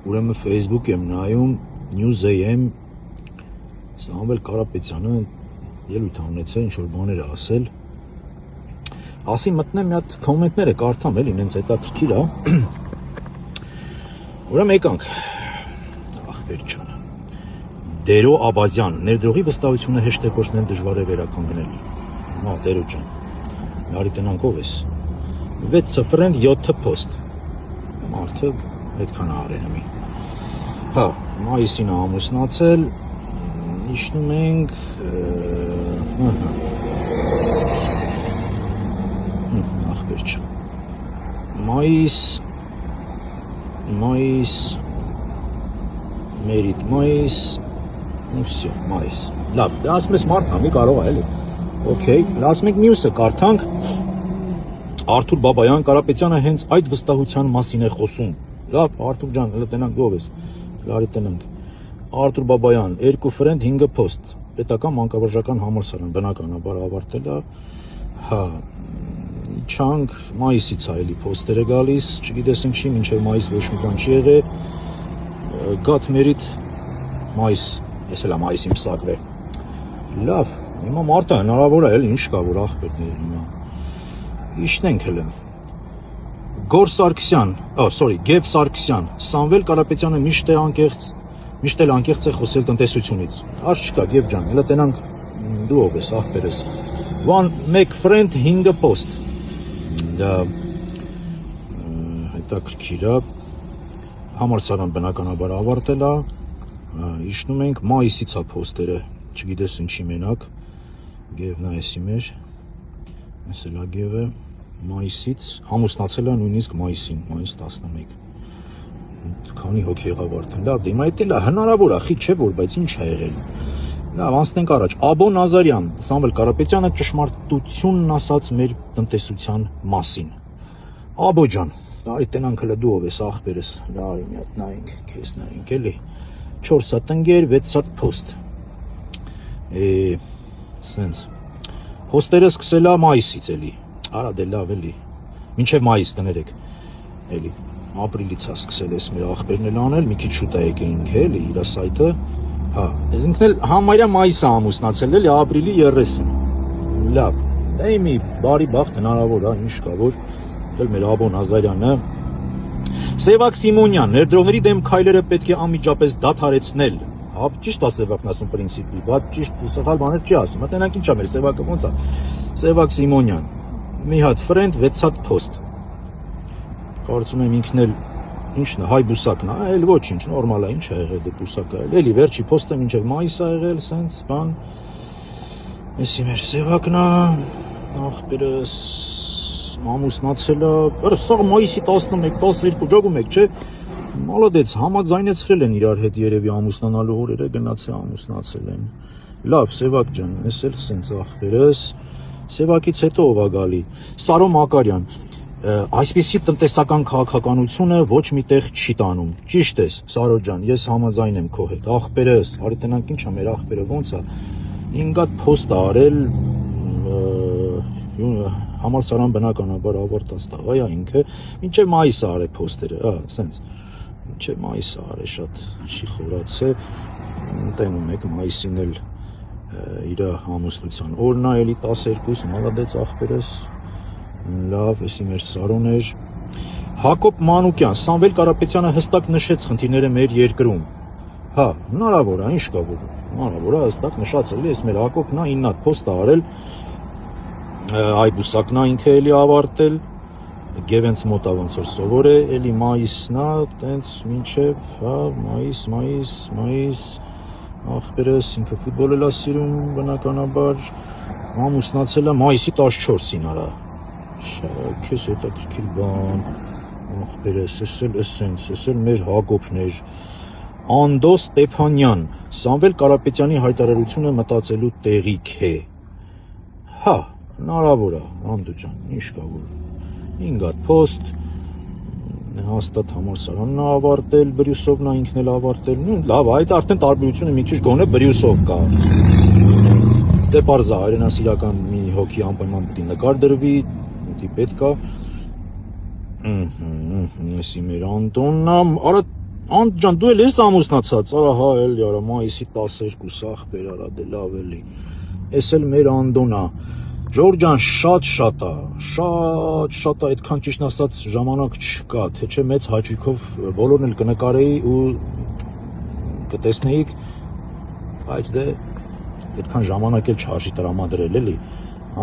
ուրեմն Facebook եմ նայում News AM Սամվել Կարապետյանը ելույթ ունեցել, ինչ որ բաներ ասել։ Ասի մտնեմ մի հատ կոմենտները կարդամ, էլի ինձ հետաքրքիր է։ Ուրեմն եկանք։ Ախպեր ջան։ Դերո Աբազյան, ներդրողի վստահությունը հեշտ է կորցնել, դժվար է վերականգնել։ Հա, Դերո ջան։ Նարի տնանք ով ես։ 6 ֆրենդ 7 post։ Մարդը այդքան արեմի։ Հա, մայիսին ամուսնացել, իջնում ենք, ախպեր ջան։ Մայիս, մերիտ մայիս, ու всё, մայիս։ Լավ, դա ասում ես մարդ համի կարող է, էլի։ Okay, ասում ենք մյուսը կարդանք։ Արթուր Բաբայան, Կարապետյանը հենց այդ վստահության մասին է խոսում։ Լավ, Արթուր ջան, հələ տնանք ով ես։ Լարի տնանք։ Արթուր Բաբայան, 2 ֆրենդ 5 post։ Պետական մանկավարժական համալսարան բնականաբար ավարտել է։ Հա, չանք մայիսից է էլի post-երը գալիս, չգիտես ինչի, մինչև մայիս ոչ մի բան չի եղել։ Got married մայիս, ես էլ մայիսին պսակվե։ Լավ, հիմա մարտը հնարավոր է էլի, ինչ կա որ ախպետներ հիմա։ Իշնենք հələ։ Գոր Սարգսյան, Գև Սարգսյան, Սամվել Կարապետյանը միշտ էլ անկեղծ է խոսել տնտեսությունից։ Արժ չկա, Գև ջան, հələ տենանք դու ով ես, ախպերս։ 1 friend 5 post։ Դա հետաքրքիր է։ Համալսարան բնականաբար ավարտել է։ Իշնում ենք մայիսից է post-երը, չգիտես ինչի մենակ։ Գևն է էսի մեր։ Այս էլ է Գևը մայիսից, ամուսնացել է նույնիսկ մայիսին, մայիս 11։ Քանի հոգի եղավ արդեն։ Լավ, դե հիմա դա էլ հնարավոր է, խի չէ որ, բայց ինչ է եղել։ Լավ, անցնենք առաջ։ Աբո Նազարյան, Սամվել Կարապետյանը ճշմարտությունն ասաց մեր տնտեսության մասին։ Աբո ջան, արի տնանք հələ դու ով ես, ախպերս։ Լարի մի հատ նայենք, քեզ նայենք էլի։ 4 հատ ընկեր, 6 հատ post։ Սենց։ Post-երը սկսել է մայիսից էլի։ Արա դե լավ էլի։ Մինչև մայիս կներեք։ Էլի ապրիլից է սկսել ես մեր ախպերն էլ անել, մի քիչ շուտ է եկեինք էլի իր սայթը։ Հա, ինքն էլ համարյա մայիսը ամուսնացել էլի ապրիլի 30-ին։ Լավ։ Դա մի բարի բախտ հնարավոր է, ինչ կա որ դեռ մեր Աբո Նազարյանը։ Սևակ Սիմոնյան, ներդրողների դեմ քայլերը պետք է անմիջապես դադարեցնել։ Հա, ճիշտ է Սևակն ասում պրինցիպի, բայց ճիշտ սխալ բաներ չի ասում։ Մտենանք ինչ է մեր Սևակը ոնց է։ Սևակ Սիմոնյան, մի հատ ֆրենդ 6 հատ post։ Կարծում եմ ինքն էլ ինչն է, հայ բուսակն է, էլ ոչինչ, նորմալ է, ինչ է եղել դե բուսակը, էլի վերջի post-ը մինչև մայիս է եղել, սենց բան։ Էսի մեր Սևակն է, ախպերս ամուսնացել է, սա մայիսի 11, 12 ջոգում եք, չէ։ Մալադեց, համաձայնեցրել են իրար հետ երևի ամուսնանալու օրերը գնացել ամուսնացել են։ Լավ, Սևակ ջան, ես էլ սենց ախպերս։ Սևակից հետո ով է գալի։ Սարո Մակարյան, այսպիսի տնտեսական քաղաքականությունը ոչ միտեղ չի տանում։ Ճիշտ ես, Սարո ջան, ես համաձայն եմ քո հետ։ Ախպերս, արի տնանք ինչ է մեր ախպերը ոնց է։ 5 հատ post է արել, համալսարան բնականաբար ավարտած տղա է ինքը, մինչև մայիս է արել post-երը, հա, սենց։ Մինչև մայիս է արել, շատ չի խորացել։ Տենում եք մայիսին էլ իր ամուսնության օրն է, էլի 12, մալադեց ախպերս։ Լավ, էսի մեր Սարոն էր։ Հակոբ Մանուկյան, Սամվել Կարապետյանը հստակ նշեց խնդիրները մեր երկրում։ Հա, հնարավոր է, ինչ կա որ։ Հնարավոր է, հստակ նշացել է, ես մեր Հակոբն է 9 հատ post է արել։ Այ բուսակն է ինքը էլի ավարտել։ Գևենց մոտա ոնց որ սովոր է, էլի մայիսն է, տենց մինչև, հա, մայիս, ախպերս ինքը ֆուտբոլ էլ է սիրում բնականաբար, ամուսնացել է մայիսի 14-ին արա։ Քեզ հետաքրքիր բան, ախպերս, ես էլ մեր Հակոբն էր։ Անդո Ստեփանյան, Սամվել Կարապետյանի հայտարարությունը մտածելու տեղիք է։ Հա, հնարավոր է, Անդո ջան, ինչ կա որ։ 5 հատ post, հաստատ համալսարանն է ավարտել, Բրյուսովն է ինքն էլ ավարտել։ Լավ, այդ արդեն տարբերությունը մի քիչ գոնե Բրյուսով կա։ Դե պարզ է, հայրենասիրական մի հոգի անպայման պետք է նկար դրվի, պետք է։ Էսի մեր Անտոնն է, արա Անդ ջան, դու էլ ես ամուսնացած, արա հա էլի, արա մայիսի 12 ախպեր, արա դե լավ էլի։ Էս էլ մեր Անդոն է։ Ժողովուրդ ջան, շատ է, շատ է, այդքան ճիշտ ասած ժամանակ չկա, թե չէ մեծ հաճույքով բոլորն էլ կնկարեի ու կտեսնեիք, բայց դե այդքան ժամանակ էլ չարժի տրամադրել էլի,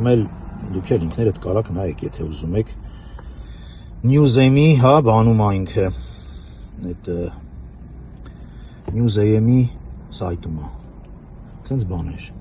ամել դուք էլ ինքներդ կարաք նայեք, եթե ուզում եք։ Museum-ի, հա, բանում է ինքը, այդ Museum-ի սայտում է, սենց բաներ։